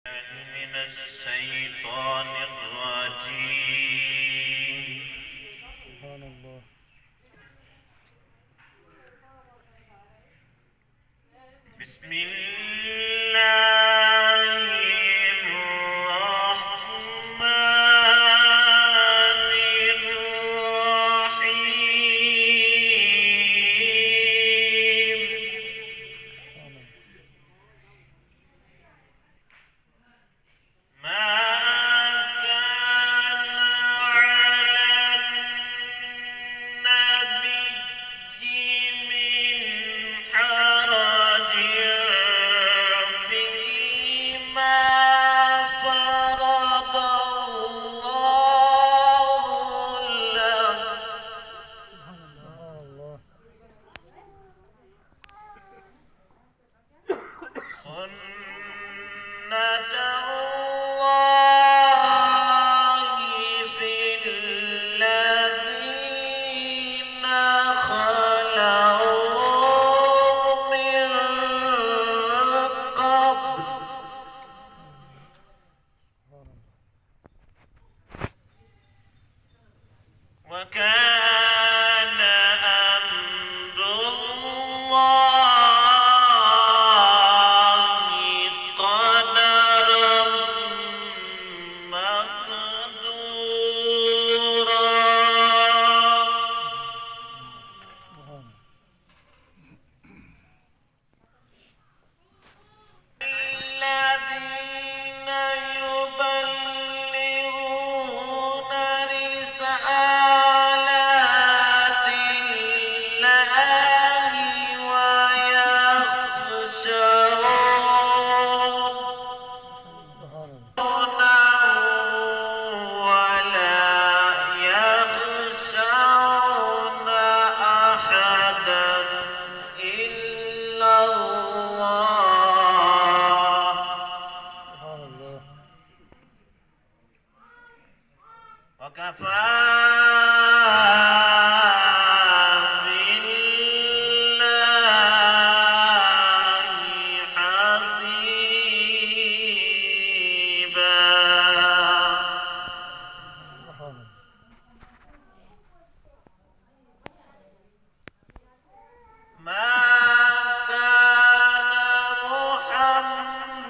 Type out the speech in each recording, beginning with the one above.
من الشيطان الرجيم. سبحان الله. بسم الله الرحمن الرحيم. ما كان على النبي من حرج فيما فرض الله له. سبحان الله. سنة الله في الذين خلوا من قبل. وكان أمر الله قدرا مقدورا. الذين يبلغون رسالات الله ولا يخشون أحدا إلا الله. وكفى بالله حسيبا. ما كان محمد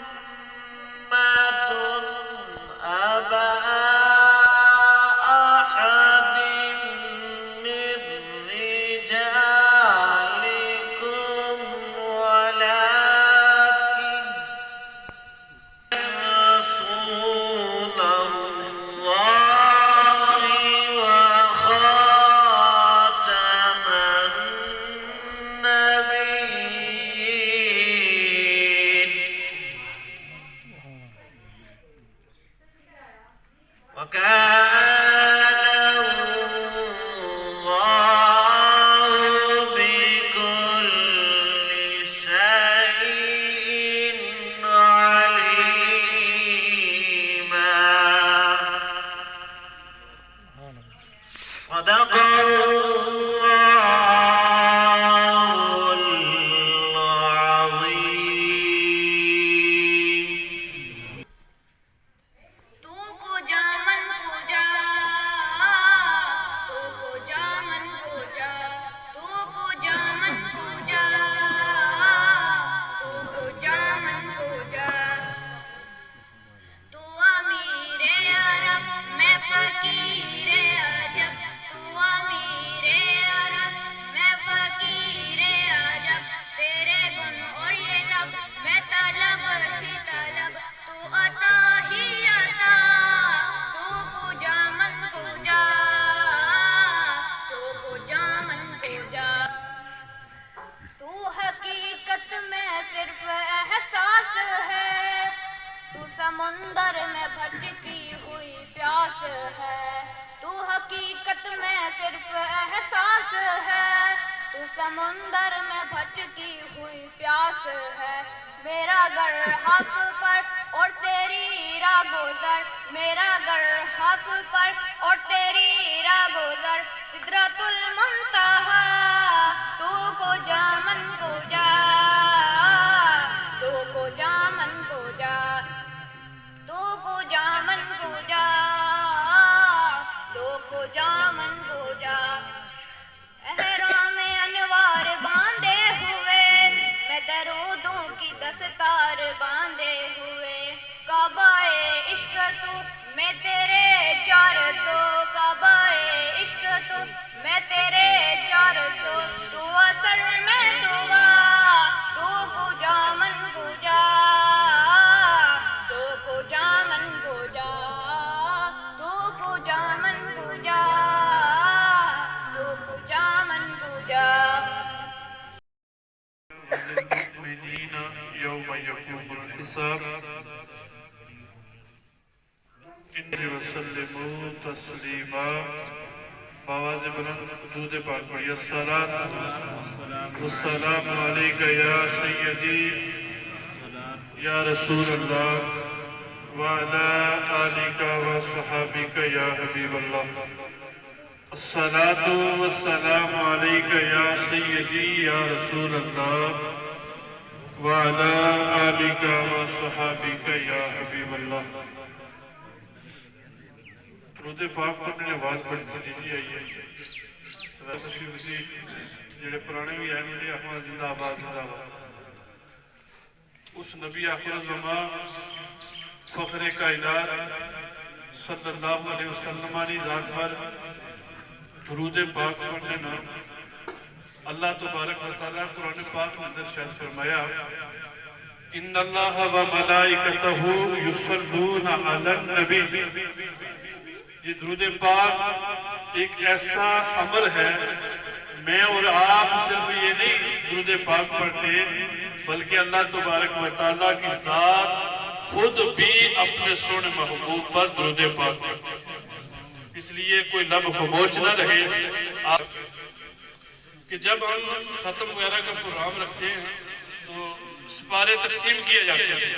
أبا أحد من رجالكم ولكن رسول الله وخاتم النبيين. وكان الله بكل شيء عليما. صدق الله العظيم. تو پوجا من پوجا، تو پوجا من پوجا، تو پوجا من پوجا، تو پوجا من پوجا. تو امیر عرب میں فقیر عجب، تو امیر عرب میں فقیر عجب. تیرے گن اور یہ لب میں طلب ہی طلب، تو عطا ہی عطا. تو پوجا من پوجا، تو پوجا من پوجا. تو حقیقت میں صرف احساس ہے، تو سمندر میں بھٹکی ہوئی پیاس ہے. تو حقیقت میں صرف احساس ہے، تو سمندر میں بھٹکی ہوئی پیاس ہے. میرا گر حق پر اور تیری راہ گزر، میرا گر حق پر اور تیری راہ گزر. سدرۃ المنتہا تو کو جا من کو جا، تو کو جا من کو جا. صاحب وسلموا تسلیما آواز بلند درود پاک پڑھیے الصلاۃ والسلام علیک یا سیدی یا رسول اللہ وعلی آلک وصحابک یا حبیب اللہ الصلاۃ والسلام علیک یا سیدی یا رسول اللہ وعلی آلک وصحابک یا حبیب اللہ درود پاک پڑھنے آواز پڑھنے جی آئیے تشریف وسیع جڑے پرانے بھی آئے مجھے احمد زندہ آباد زندہ آباد اس نبی آخر الزمان فخر کائنات صلی اللہ علیہ وسلم کی ذات پر درود پاک پڑھنے نا اللہ تبارک و تعالیٰ قرآن پاک میں اندر شاید فرمایا ان اللہ و ملائکتہ یصلون علی النبی یہ درود پاک ایک ایسا عمل ہے میں اور آپ صرف یہ نہیں درود پاک پڑھتے بلکہ اللہ تبارک و تعالیٰ کی ذات خود بھی اپنے سونے محبوب پر درود پاک پڑھتے اس لیے کوئی لب خاموش نہ رہے کہ جب ہم ختم وغیرہ کا پروگرام رکھتے ہیں تو سپارے تقسیم کیے جاتے ہیں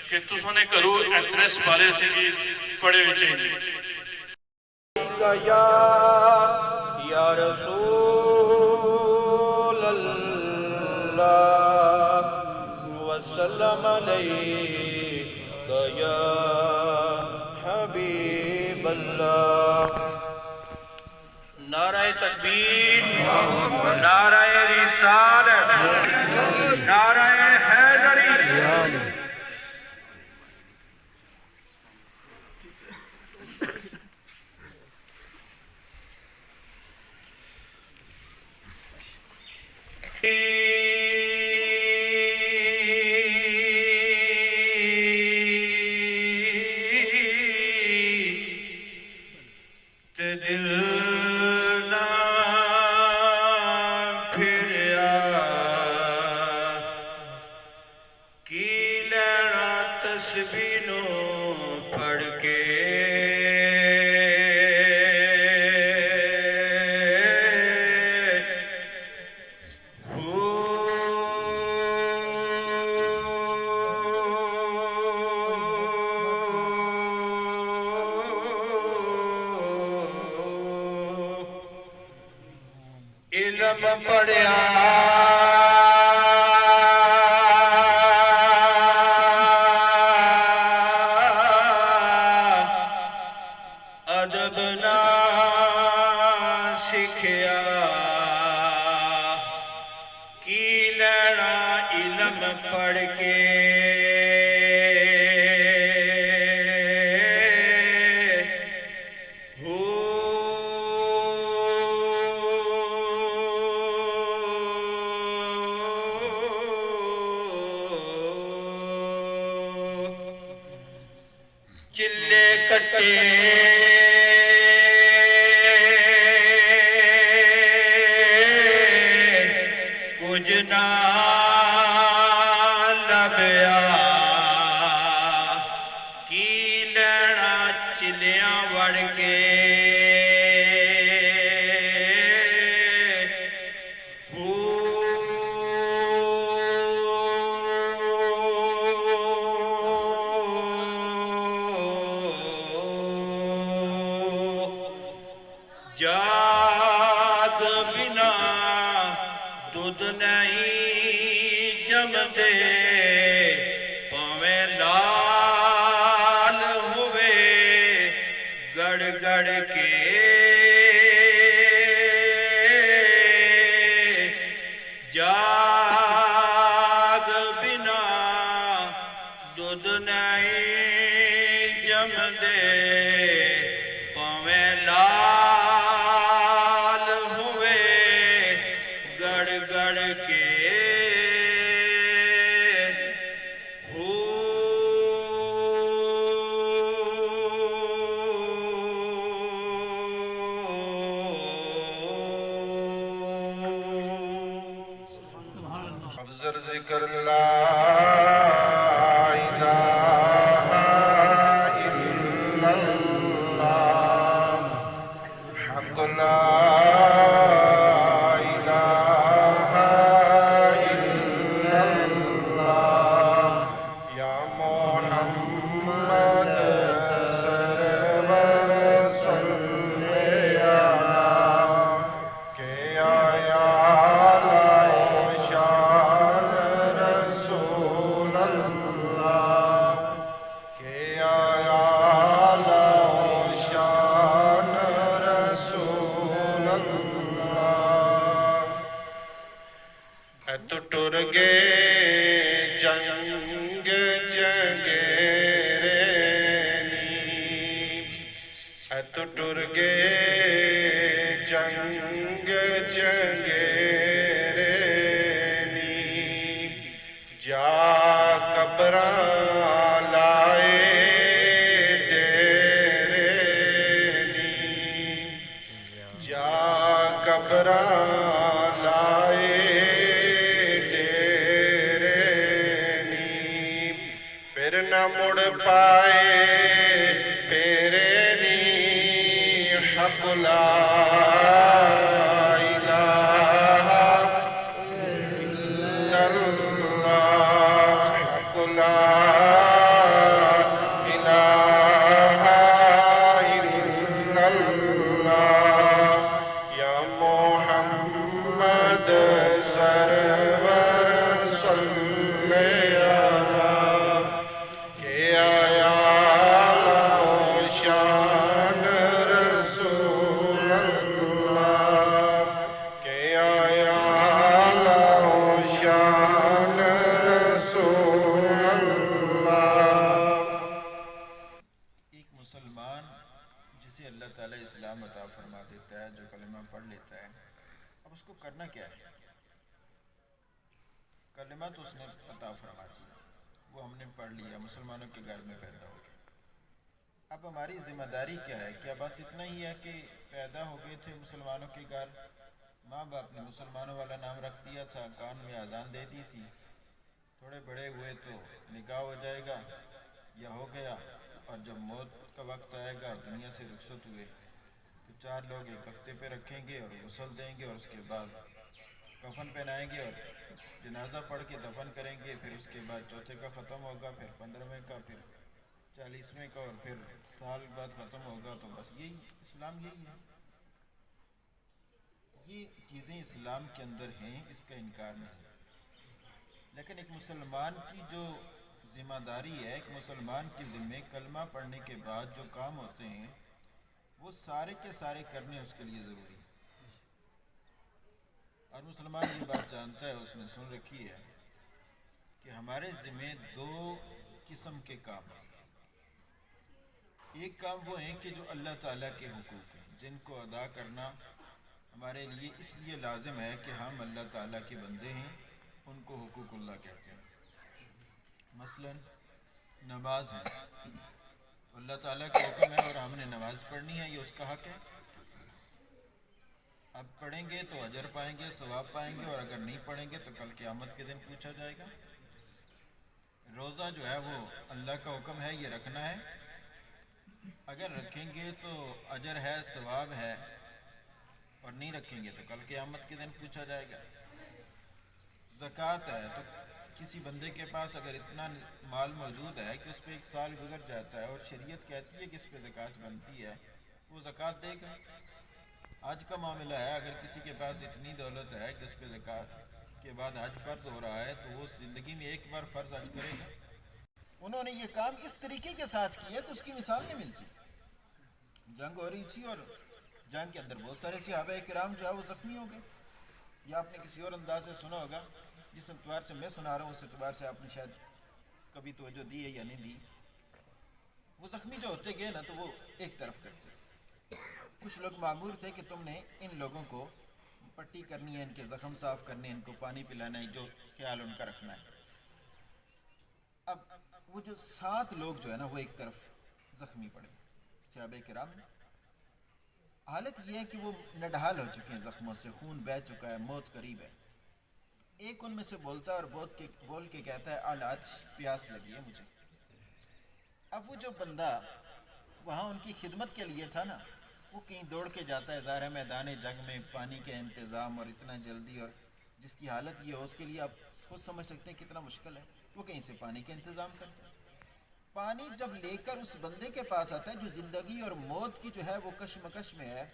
کہ تُسوں نے کرو اتنے سپارے سے بھی پڑے ہوئے چاہیے یا رسول اللہ وسلم علیک یا حبیب اللہ نعرہ تکبیر نعرہ رسالت نعرہ حیدری دل نہ پھریا کی لینا تسبیحوں پڑھ کے علم پڑھیا ادب نہ سکھیا کی لینا علم پڑھ کے چلے کٹے کچھ نہ لبیا کی لینا چلیاں وڑ کے جاگ بنا دودھ نہیں جمدے پاویں لال ہوئے گڑ گڑ کے جاگ بنا دودھ نہیں جمدے پاویں لال ہوئے گڑ گڑ کے افضل ذکر لا ہے تو ٹر گئے جنگ جنگیرے ہے تو ٹر گئے جنگ جنگیرے جا قبراں لائے ڈیرے جا قبراں لائے ڈیرے پھر نہ مڑ پائے تیرے حق لا الہ الا اللہ حق لا الہ الا اللہ یا محمد سرور صلی اللہ کہ آیا اسلام عطا فرما دیتا ہے جو کلمہ پڑھ لیتا ہے اب اس کو کرنا کیا ہے کلمہ تو اس نے عطا فرما دیا وہ ہم نے پڑھ لیا مسلمانوں کے گھر میں پیدا ہو گیا اب ہماری ذمہ داری کیا ہے کیا بس اتنا ہی ہے کہ پیدا ہو گئے تھے مسلمانوں کے گھر ماں باپ نے مسلمانوں والا نام رکھ دیا تھا کان میں اذان دے دی تھی تھوڑے بڑے ہوئے تو نکاح ہو جائے گا یا ہو گیا اور جب موت کا وقت آئے گا دنیا سے رخصت ہوئے تو چار لوگ ایک تختے پہ رکھیں گے اور غسل دیں گے اور اس کے بعد کفن پہنائیں گے اور جنازہ پڑھ کے دفن کریں گے پھر اس کے بعد چوتھے کا ختم ہوگا پھر 15ویں کا پھر 40ویں کا اور پھر سال بعد ختم ہوگا تو بس یہی اسلام یہی ہے یہ چیزیں اسلام کے اندر ہیں اس کا انکار نہیں لیکن ایک مسلمان کی جو ذمہ داری ہے ایک مسلمان کے ذمہ کلمہ پڑھنے کے بعد جو کام ہوتے ہیں وہ سارے کے سارے کرنے اس کے لیے ضروری ہے اور مسلمان یہ بات جانتا ہے اس نے سن رکھی ہے کہ ہمارے ذمہ دو قسم کے کام ہیں ایک کام وہ ہیں کہ جو اللہ تعالیٰ کے حقوق ہیں جن کو ادا کرنا ہمارے لیے اس لیے لازم ہے کہ ہم اللہ تعالیٰ کے بندے ہیں ان کو حقوق اللہ کہتے ہیں مثلا نماز ہے تو اللہ تعالیٰ کا حکم ہے اور ہم نے نماز پڑھنی ہے یہ اس کا حق ہے اب پڑھیں گے تو اجر پائیں گے ثواب پائیں گے اور اگر نہیں پڑھیں گے تو کل قیامت کے دن پوچھا جائے گا روزہ جو ہے وہ اللہ کا حکم ہے یہ رکھنا ہے اگر رکھیں گے تو اجر ہے ثواب ہے اور نہیں رکھیں گے تو کل قیامت کے دن پوچھا جائے گا زکوٰۃ ہے تو کسی بندے کے پاس اگر اتنا مال موجود ہے کہ اس پہ 1 سال گزر جاتا ہے اور شریعت کہتی ہے کہ اس پہ زکوٰۃ بنتی ہے وہ زکوٰۃ دے گا آج کا معاملہ ہے اگر کسی کے پاس اتنی دولت ہے کہ اس پہ زکوٰۃ کے بعد حج فرض ہو رہا ہے تو وہ زندگی میں ایک بار فرض حج کرے گا انہوں نے یہ کام اس طریقے کے ساتھ کیا کہ اس کی مثال نہیں ملتی جنگ ہو رہی تھی اور جنگ کے اندر بہت سارے صحابہ کرام جو ہے وہ زخمی ہو گئے یا آپ نے کسی اور انداز سے سنا ہوگا جس اعتبار سے میں سنا رہا ہوں اس اعتبار سے آپ نے شاید کبھی توجہ دی ہے یا نہیں دی وہ زخمی جو ہوتے گئے نا تو وہ ایک طرف کرتے کچھ لوگ معمور تھے کہ تم نے ان لوگوں کو پٹی کرنی ہے ان کے زخم صاف کرنے ان کو پانی پلانا ہے جو خیال ان کا رکھنا ہے اب وہ جو 7 لوگ جو ہے نا وہ ایک طرف زخمی پڑے صحابہ کرام حالت یہ ہے کہ وہ نڈھال ہو چکے ہیں زخموں سے خون بہہ چکا ہے موت قریب ہے ایک ان میں سے بولتا ہے اور بول کے کہتا ہے آج پیاس لگی ہے مجھے اب وہ جو بندہ وہاں ان کی خدمت کے لیے تھا نا وہ کہیں دوڑ کے جاتا ہے ظاہر ہے میدان جنگ میں پانی کے انتظام اور اتنا جلدی اور جس کی حالت یہ ہو اس کے لیے آپ خود سمجھ سکتے ہیں کتنا مشکل ہے وہ کہیں سے پانی کا انتظام کرتا ہے پانی جب لے کر اس بندے کے پاس آتا ہے جو زندگی اور موت کی جو ہے وہ کشمکش میں ہے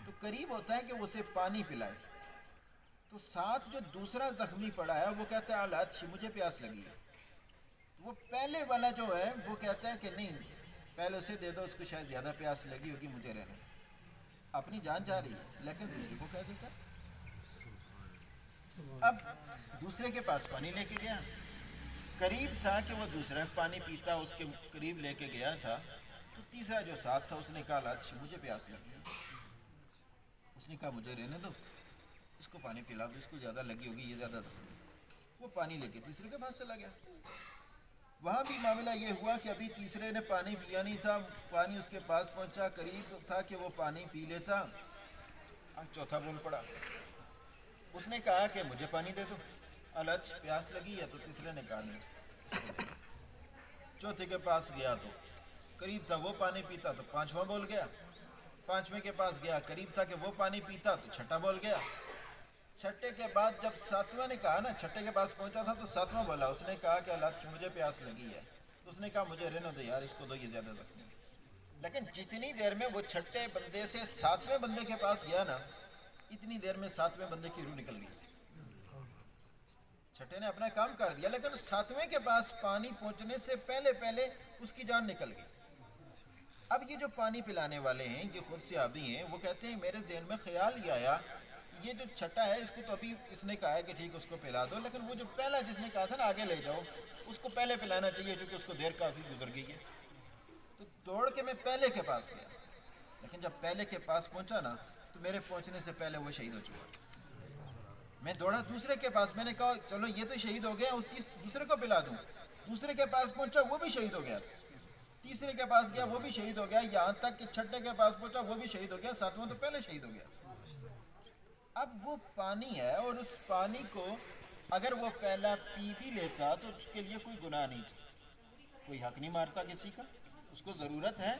تو قریب ہوتا ہے کہ وہ اسے پانی پلائے تو ساتھ جو دوسرا زخمی پڑا ہے وہ کہتا ہے آلات مجھے پیاس لگی ہے وہ پہلے والا جو ہے وہ کہتا ہے کہ نہیں پہلے اسے دے دو اس کو شاید زیادہ پیاس لگی ہوگی مجھے رہنے اپنی جان جا رہی ہے لیکن دوسرے کو کہہ دیتا اب دوسرے کے پاس پانی لے کے گیا، قریب تھا کہ وہ دوسرا پانی پیتا، اس کے قریب لے کے گیا تھا، تو تیسرا جو ساتھ تھا اس نے کہا لاش مجھے پیاس لگی ہے، اس نے کہا مجھے رہنے دو، اس کو پانی پلا دو، اس کو زیادہ لگی ہوگی، یہ زیادہ زخمی ہے۔ وہ پانی لے کے تیسرے کے پاس چلا گیا، وہاں بھی معاملہ یہ ہوا کہ ابھی تیسرے نے پانی پیا نہیں تھا، پانی اس کے پاس پہنچا، قریب تھا کہ وہ پانی پی لیتا، چوتھا بول پڑا، اس نے کہا کہ مجھے پانی دے دو، الچ پیاس لگی ہے، تو تیسرے نے کہا نہیں اس کو دے دو۔ چوتھے کے پاس گیا تو قریب تھا وہ پانی پیتا، تو پانچواں بول گیا، پانچویں کے پاس گیا، قریب تھا کہ وہ پانی پیتا، تو چھٹا بول گیا، چھٹے کے بعد جب ساتواں نے کہا نا، چھٹے کے پاس پہنچا تھا تو ساتواں بولا، اس نے کہا کہ اللہ مجھے پیاس لگی ہے، اس نے کہا مجھے رہنے دو یار، اس کو دو، یہ زیادہ زخمی ہے۔ لیکن جتنی دیر میں وہ چھٹے بندے سے ساتویں بندے کے پاس گیا نا، اتنی دیر میں ساتویں بندے کی روح نکل گئی تھی۔ چھٹے نے اپنا کام کر دیا، لیکن ساتویں کے پاس پانی پہنچنے سے پہلے پہلے اس کی جان نکل گئی۔ اب یہ جو پانی پلانے والے ہیں، یہ خود صحابی ہیں، وہ کہتے ہیں میرے ذہن میں خیال یہ آیا، یہ جو چھٹا ہے اس کو تو ابھی اس نے کہا ہے کہ ٹھیک اس کو پلا دو، لیکن وہ جو پہلا جس نے کہا تھا نا آگے لے جاؤ، اس کو پہلے پلانا چاہیے، کیونکہ اس کو دیر کافی گزر گئی ہے۔ تو دوڑ کے میں پہلے کے پاس گیا، لیکن جب پہلے کے پاس پہنچا نا، تو میرے پہنچنے سے پہلے وہ شہید ہو چکا تھا۔ میں دوڑا دوسرے کے پاس، میں نے کہا چلو یہ تو شہید ہو گیا، اس دوسرے کو پلا دوں، دوسرے کے پاس پہنچا وہ بھی شہید ہو گیا تھا، تیسرے کے پاس گیا وہ بھی شہید ہو گیا، یہاں تک کہ چھٹے کے پاس پہنچا وہ بھی شہید ہو گیا، ساتواں تو پہلے شہید ہو گیا تھا۔ اب وہ پانی ہے، اور اس پانی کو اگر وہ پہلا پی بھی لیتا تو اس کے لیے کوئی گناہ نہیں تھا، کوئی حق نہیں مارتا کسی کا، اس کو ضرورت ہے۔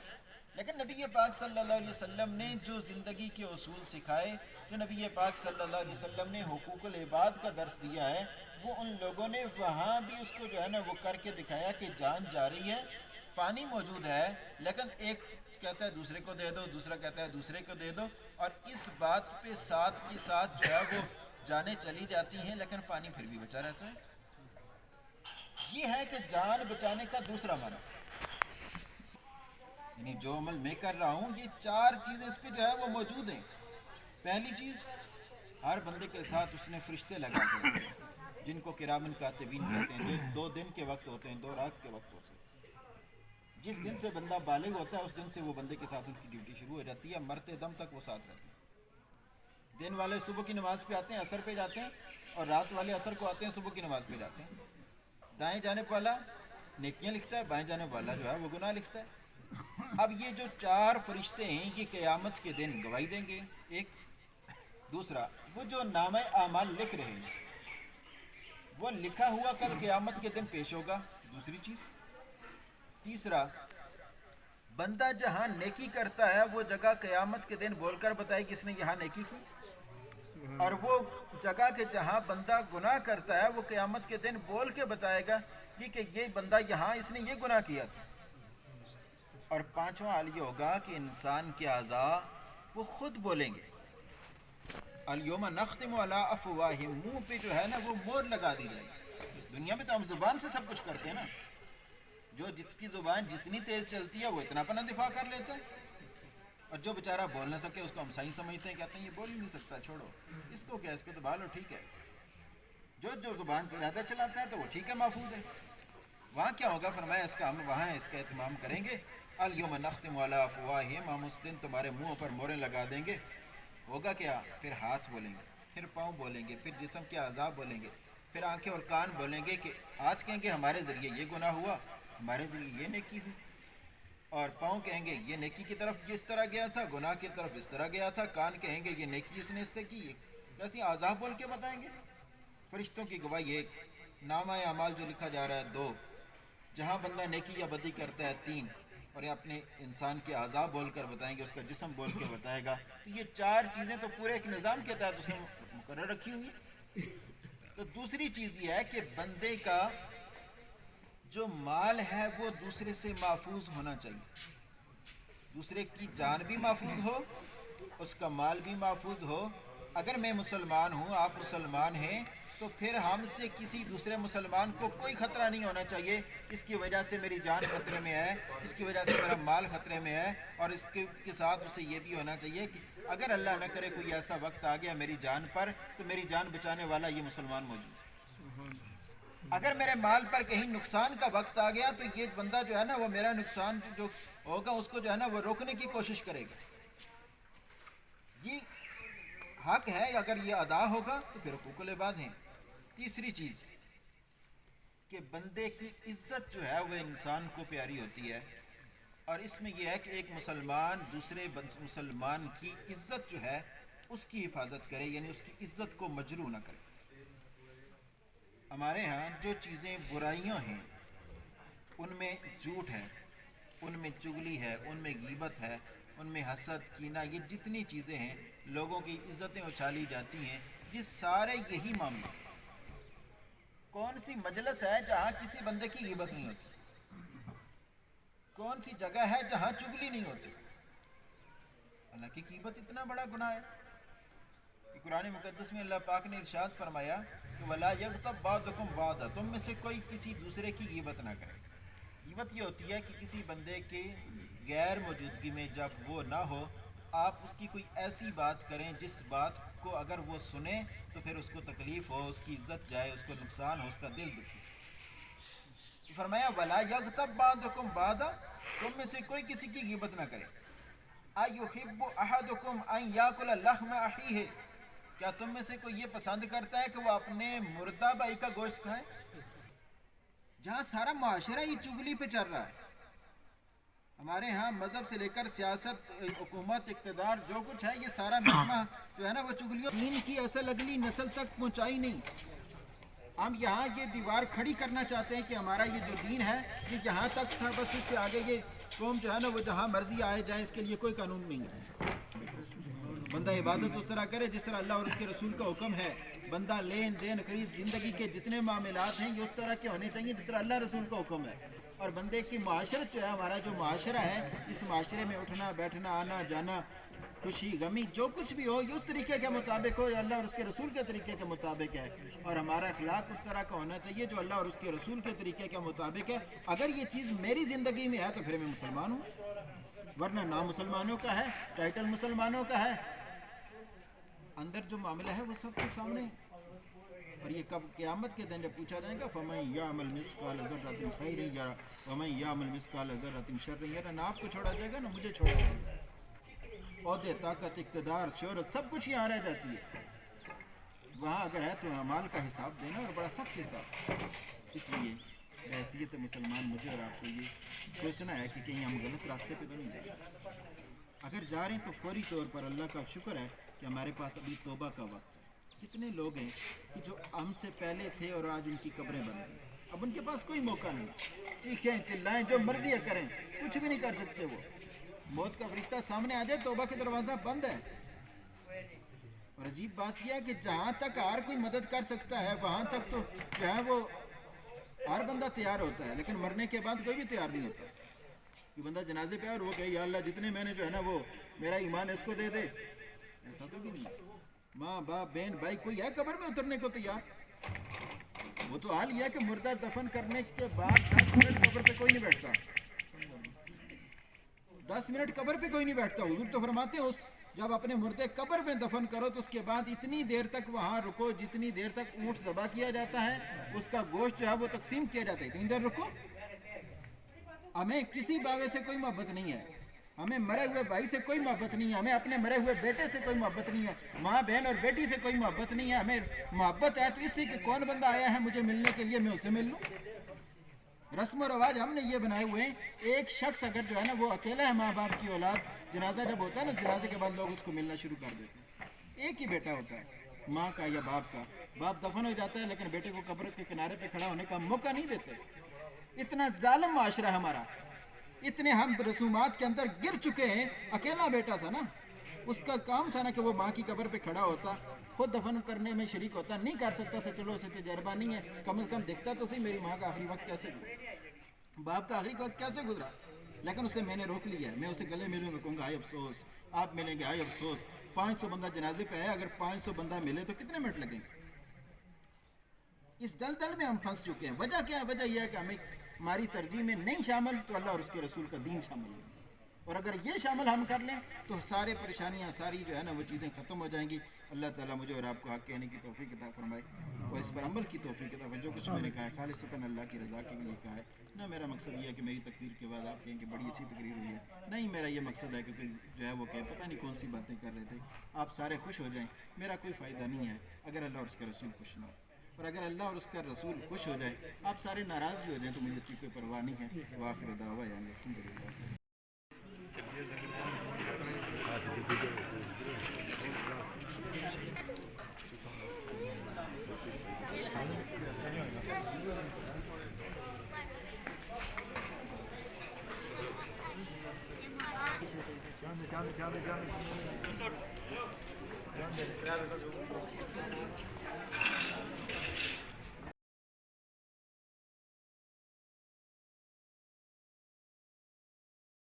لیکن نبی پاک صلی اللہ علیہ وسلم نے جو زندگی کے اصول سکھائے، جو نبی پاک صلی اللہ علیہ وسلم نے حقوق العباد کا درس دیا ہے، وہ ان لوگوں نے وہاں بھی اس کو جو ہے نا وہ کر کے دکھایا کہ جان جا رہی ہے، پانی موجود ہے، لیکن ایک کہتا ہے دوسرے کو دے دو، دوسرا کہتا ہے دوسرے کو دے دو، اور اس بات پہ ساتھ کے ساتھ جو ہے وہ جانیں چلی جاتی ہیں، لیکن پانی پھر بھی بچا رہتا ہے۔ یہ ہے کہ جان بچانے کا دوسرا معنی، یعنی جو عمل میں کر رہا ہوں، یہ چار چیزیں اس پہ جو ہے وہ موجود ہیں۔ پہلی چیز، ہر بندے کے ساتھ اس نے فرشتے لگا کے رکھے ہیں، جن کو کرامن کاتبین کہتے ہیں، جو 2 دن کے وقت ہوتے ہیں، 2 رات کے وقت ہوتے ہیں۔ جس دن سے بندہ بالغ ہوتا ہے اس دن سے وہ بندے کے ساتھ ان کی ڈیوٹی شروع ہو جاتی ہے، مرتے دم تک وہ ساتھ رہتے ہیں۔ دن والے صبح کی نماز پہ آتے ہیں، عصر پہ جاتے ہیں، اور رات والے عصر کو آتے ہیں، صبح کی نماز پہ جاتے ہیں۔ دائیں جانب والا نیکیاں لکھتا ہے، بائیں جانب والا جو ہے وہ گناہ لکھتا ہے۔ اب یہ جو 4 فرشتے ہیں یہ قیامت کے دن گواہی دیں گے، ایک۔ دوسرا، وہ جو نامہ اعمال لکھ رہے ہیں وہ لکھا ہوا کل قیامت کے دن پیش ہوگا، دوسری چیز۔ تیسرا، بندہ جہاں نیکی کرتا ہے وہ جگہ قیامت کے دن بول کر بتائے کہ اس نے یہاں نیکی کی، اور وہ جگہ کہ جہاں بندہ گناہ کرتا ہے وہ قیامت کے دن بول کے بتائے گا کہ یہ بندہ یہاں اس نے یہ گناہ کیا تھا۔ اور پانچواں حال یہ ہوگا کہ انسان کے اعضاء وہ خود بولیں گے، الیوم نختم علی افواہہم، منہ پہ جو ہے نا وہ مہر لگا دی جائے گی۔ دنیا میں تو ہم زبان سے سب کچھ کرتے ہیں نا، جو جس کی زبان جتنی تیز چلتی ہے وہ اتنا اپنا دفاع کر لیتا ہے، اور جو بیچارہ بول نہ سکے اس کو ہم صحیح سمجھتے ہیں، کہتے ہیں یہ بول ہی نہیں سکتا، چھوڑو اس کو، کیا اس کو دبا لو، ٹھیک ہے۔ جو زبان زیادہ چلاتا ہے تو وہ ٹھیک ہے، محفوظ ہے۔ وہاں کیا ہوگا؟ فرمایا اس کا ہم وہاں اس کا اہتمام کریں گے، الیوم نختم علی افواہہم، ہم اس دن تمہارے منہ پر موریں لگا دیں گے۔ ہوگا کیا؟ پھر ہاتھ بولیں گے، پھر پاؤں بولیں گے، پھر جسم کے اعضاء بولیں گے، پھر آنکھیں اور کان بولیں گے کہ ہاتھ کہیں گے ہمارے ذریعے یہ گناہ ہوا، ہمارے ذریعے یہ نیکی ہوئی، اور پاؤں کہیں گے یہ نیکی کی طرف اس طرح گیا تھا، گناہ کی طرف اس طرح گیا تھا، کان کہیں گے یہ نیکی اس نے اس سے کی، کیسی اعضاء بول کے بتائیں گے۔ فرشتوں کی گواہی 1، نامہ اعمال جو لکھا جا رہا ہے 2، جہاں بندہ نیکی یا بدی کرتا ہے 3، اور یہ اپنے انسان کے اعضاء بول کر بتائیں گے، اس کا جسم بول کے بتائے گا۔ تو یہ 4 چیزیں تو پورے ایک نظام کے تحت اس نے مقرر رکھی ہوئی۔ تو دوسری چیز یہ ہے کہ بندے کا جو مال ہے وہ دوسرے سے محفوظ ہونا چاہیے، دوسرے کی جان بھی محفوظ ہو، اس کا مال بھی محفوظ ہو۔ اگر میں مسلمان ہوں، آپ مسلمان ہیں، تو پھر ہم سے کسی دوسرے مسلمان کو کوئی خطرہ نہیں ہونا چاہیے، اس کی وجہ سے میری جان خطرے میں ہے، اس کی وجہ سے میرا مال خطرے میں ہے، اور اس کے ساتھ اسے یہ بھی ہونا چاہیے کہ اگر اللہ نہ کرے کوئی ایسا وقت آ گیا میری جان پر، تو میری جان بچانے والا یہ مسلمان موجود ہے۔ اگر میرے مال پر کہیں نقصان کا وقت آ گیا تو یہ بندہ جو ہے نا وہ میرا نقصان جو ہوگا اس کو جو ہے نا وہ روکنے کی کوشش کرے گا. یہ حق ہے، اگر یہ ادا ہوگا تو پھر حقوق العباد ہیں. تیسری چیز کہ بندے کی عزت جو ہے وہ انسان کو پیاری ہوتی ہے، اور اس میں یہ ہے کہ ایک مسلمان دوسرے مسلمان کی عزت جو ہے اس کی حفاظت کرے، یعنی اس کی عزت کو مجروح نہ کرے. ہمارے ہاں جو چیزیں برائیاں ہیں ان میں جھوٹ ہے، ان میں چغلی ہے، ان میں غیبت ہے، ان میں حسد، کینہ، یہ جتنی چیزیں ہیں لوگوں کی عزتیں اچھالی جاتی ہیں، یہ سارے یہی معاملہ. کون سی مجلس ہے جہاں کسی بندے کی غیبت نہیں ہوتی؟ کون سی جگہ ہے جہاں چغلی نہیں ہوتی؟ اللہ کی غیبت اتنا بڑا گناہ ہے کہ قرآن مقدس میں اللہ پاک نے ارشاد فرمایا کہ وَلَا يَغْتَبْ بَعْضُكُمْ بَعْضًا، تم میں سے کوئی کسی دوسرے کی غیبت نہ کرے. غیبت یہ ہوتی ہے کہ کسی بندے کے غیر موجودگی میں جب وہ نہ ہو آپ اس کی کوئی ایسی بات کریں جس بات کو اگر وہ سنے تو پھر اس کو تکلیف ہو، اس کی عزت جائے، اس کو نقصان ہو، اس کا دل دکھے. فرمایا وَلَا يَغْتَبْ بَعْضُكُمْ بَعْضًا، تم میں سے کوئی کسی کی غیبت نہ کرے. أَيُحِبُّ أَحَدُكُمْ أَن يَأْكُلَ لَحْمَ أَخِيهِ، کیا تم میں سے کوئی یہ پسند کرتا ہے کہ وہ اپنے مردہ بھائی کا گوشت کھائے؟ جہاں سارا معاشرہ ہی چغلی پہ چل رہا ہے. ہمارے ہاں مذہب سے لے کر سیاست، حکومت، اقتدار، جو کچھ ہے یہ سارا محکمہ جو ہے نا وہ چغلیوں. دین کی اصل اگلی نسل تک پہنچائی نہیں. ہم یہاں یہ دیوار کھڑی کرنا چاہتے ہیں کہ ہمارا یہ جو دین ہے یہ یہاں تک تھا، بس اس سے آگے یہ قوم جو ہے نا وہ جہاں مرضی آئے جائے، اس کے لیے کوئی قانون نہیں ہے. بندہ عبادت اس طرح کرے جس طرح اللہ اور اس کے رسول کا حکم ہے. بندہ لین دین خرید زندگی کے جتنے معاملات ہیں یہ اس طرح کے ہونے چاہیے جس طرح اللہ رسول کا حکم ہے. اور بندے کی معاشرت جو ہے، ہمارا جو معاشرہ ہے، اس معاشرے میں اٹھنا بیٹھنا، آنا جانا، خوشی غمی، جو کچھ بھی ہو یہ اس طریقے کے مطابق ہو، اللہ اور اس کے رسول کے طریقے کے مطابق ہے. اور ہمارا اخلاق اس طرح کا ہونا چاہیے جو اللہ اور اس کے رسول کے طریقے کے مطابق ہے. اگر یہ چیز میری زندگی میں ہے تو پھر میں مسلمان ہوں، ورنہ نام مسلمانوں کا ہے، ٹائٹل مسلمانوں کا ہے. اندر جو معاملہ ہے وہ سب کے سامنے ہے. اور یہ کب قیامت کے دن جب پوچھا جائے گا فَمَن يَعْمَلْ مِثْقَالَ ذَرَّةٍ خَيْرٍ يَرَهُ وَمَن يَعْمَلْ مِثْقَالَ ذَرَّةٍ شَرٍّ يَرَهُ، نہ آپ کو چھوڑا جائے گا نہ مجھے چھوڑا جائے گا. عہدے، طاقت، اقتدار، شہرت سب کچھ یہاں رہ جاتی ہے. وہاں اگر ہے تو اعمال کا حساب دینا، اور بڑا سخت حساب. اس لیے بحیثیت مسلمان مجھے اور آپ کو یہ سوچنا ہے کہ کہیں ہم غلط راستے پہ تو نہیں جائیں. اگر جا رہے ہیں تو فوری طور پر اللہ کا شکر ہے کہ ہمارے پاس ابھی توبہ کا وقت ہے. کتنے لوگ ہیں کہ جو ہم سے پہلے تھے اور آج ان کی قبریں بن گئی، اب ان کے پاس کوئی موقع نہیں. چیخیں چلائیں جو مرضی کریں، کچھ بھی نہیں کر سکتے. وہ موت کا فرشتہ سامنے آ جائے توبہ کے دروازہ بند ہے. اور عجیب بات یہ ہے کہ جہاں تک ہر کوئی مدد کر سکتا ہے وہاں تک تو جو ہے وہ ہر بندہ تیار ہوتا ہے، لیکن مرنے کے بعد کوئی بھی تیار نہیں ہوتا. کہ بندہ جنازے پہ اور وہ کہے یا اللہ جتنے میں نے جو ہے نا وہ میرا ایمان اس کو دے دے، ایسا تو بھی نہیں. ماں باپ بہن بھائی کوئی ہے قبر میں اترنے کو تیار؟ وہ تو حال یہ ہے کہ مردہ دفن کرنے کے بعد 10 منٹ قبر پہ کوئی نہیں بیٹھتا. 10 منٹ قبر پہ کوئی نہیں بیٹھتا. حضور تو فرماتے ہیں جب اپنے مردے قبر میں دفن کرو تو اس کے بعد اتنی دیر تک وہاں رکو جتنی دیر تک اونٹ ذبح کیا جاتا ہے، اس کا گوشت جو ہے وہ تقسیم کیا جاتا ہے، اتنی دیر رکو. ہمیں کسی باوے سے کوئی محبت نہیں ہے، ہمیں مرے ہوئے بھائی سے کوئی محبت نہیں ہے، ہمیں اپنے مرے ہوئے بیٹے سے کوئی محبت نہیں ہے، ماں بہن اور بیٹی سے کوئی محبت نہیں ہے. ہمیں محبت ہے تو اس سے کہ کون بندہ آیا ہے مجھے ملنے کے لیے، میں اسے مل لوں. رسم و رواج ہم نے یہ بنائے ہوئے ہیں. ایک شخص اگر جو ہے نا وہ اکیلا ہے، ماں باپ کی اولاد، جنازہ جب ہوتا ہے نا جنازے کے بعد لوگ اس کو ملنا شروع کر دیتے ہیں. ایک ہی بیٹا ہوتا ہے ماں کا یا باپ کا، باپ دفن ہو جاتا ہے لیکن بیٹے کو قبر کے کنارے پہ کھڑا ہونے کا موقع نہیں دیتے. اتنا ظالم معاشرہ ہے ہمارا، اتنے ہم رسومات کے اندر گر چکے ہیں. اکیلا بیٹا تھا نا، اس کا کام تھا نا کہ وہ ماں کی قبر پہ کھڑا ہوتا، خود دفن کرنے میں شریک ہوتا. نہیں کر سکتا تھا، چلو اسے تجربہ نہیں ہے، کم از کم دیکھتا تو صحیح میری ماں کا آخری وقت کیسے گزرا، باپ کا آخری وقت کیسے گزرا. لیکن اسے میں نے روک لیا ہے. میں اسے گلے ملوں گا، کہوں گا ہائے افسوس، آپ ملیں گے ہائے افسوس. 500 بندہ جنازے پہ ہے، اگر 500 بندہ ملے تو کتنے منٹ لگیں گے؟ اس دلدل میں ہم پھنس چکے ہیں. وجہ کیا ہے؟ وجہ یہ ہے کہ ہمیں ہماری ترجیح میں نہیں شامل تو اللہ اور اس کے رسول کا دین شامل ہے. اور اگر یہ شامل ہم کر لیں تو سارے پریشانیاں ساری جو ہے نا وہ چیزیں ختم ہو جائیں گی. اللہ تعالیٰ مجھے اور آپ کو حق کہنے کی توفیق عطا فرمائے اور اس پر عمل کی توفیق عطا فرمائے. جو کچھ میں نے کہا ہے خالصتاً اللہ کی رضا کے لیے کہا ہے. نہ میرا مقصد یہ ہے کہ میری تقریر کے بعد آپ کہیں کہ بڑی اچھی تقریر ہوئی ہے. نہیں, میرا یہ مقصد ہے کہ کوئی جو ہے وہ کہے پتہ نہیں کون سی باتیں کر رہے تھے. آپ سارے خوش ہو جائیں, میرا کوئی فائدہ نہیں ہے اگر اللہ اور اس کا رسول خوش نہ ہو. اور اگر اللہ اور اس کا رسول خوش ہو جائے, آپ سارے ناراض بھی ہو جائیں تو مجھے اس کی کوئی پرواہ نہیں ہے. وآخر دعوانا الحمدللہ. جانے